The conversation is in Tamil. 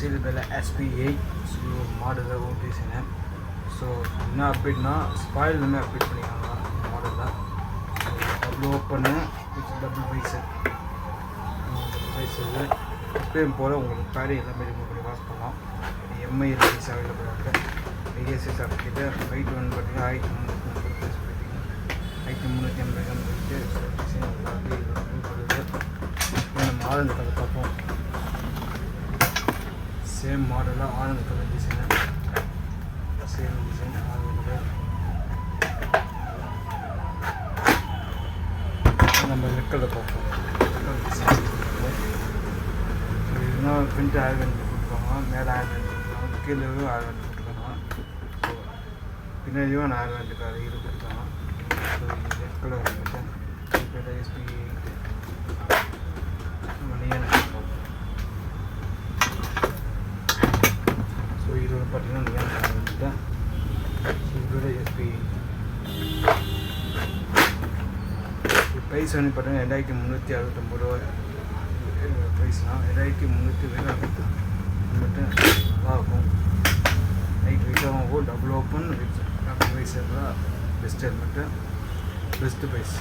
SunshieLid Visor Sba மாடலில் ஓட்டிச்சினேன். ஸோ என்ன அப்டேட்னா ஸ்பாயிலுமே அப்டேட் பண்ணியிருக்காங்க மாடலில். Double open with double visor எப்பயும் போல் உங்களுக்கு பேடி எல்லாமே ரிமூவ் பண்ணி வாஷ் பண்ணலாம். எம்ஐ ரிலீஸ் அவைலபிள் இருக்குது. ஐஎஸ்எஸ் அப்டேட்டு ஹைட் வந்து பார்த்தீங்கன்னா 1350 இருக்குது. ஸோ டிசைன் எல்லாமே நம்ம ஆரஞ்சு கலர் பார்ப்போம். சேம் மாடலாக orange colour design, same design orange colour. நம்ம ரெட் கலர் பார்ப்போம். ரெட் கலர் டிசைன் இன்னும் ஃப்ரண்ட் ஆயில் வெண்ட் கொடுத்துருக்காங்க, மேலே ஆயில் வெண்ட் கொடுத்துருக்காங்க, கீழே ஆயில் வெண்ட் கொடுத்துருக்காங்க. ஸோ பின்னாடியும் ஆயில் வெண்ட்டுக்கார இது கொடுத்துருக்காங்க. ஸோ ரெட் கலர் வந்துட்டு எஸ்பி நம்ம நியன் பார்ப்போம். ஸோ இது வந்து பார்த்தீங்கன்னா நியன் வந்துட்டு இதோட எஸ்பி ப்ரைஸ் வந்து பார்த்தீங்கன்னா 2369 ரூபா ப்ரைஸ்னா 2320 மட்டும் நல்லாயிருக்கும். லைட் வெயிட்டாகவும் டபுள் ஓப்பன் வித் டபுள் வைசரில் பெஸ்ட் ஹெல்மெட்டு, பெஸ்ட்டு ப்ரைஸ்.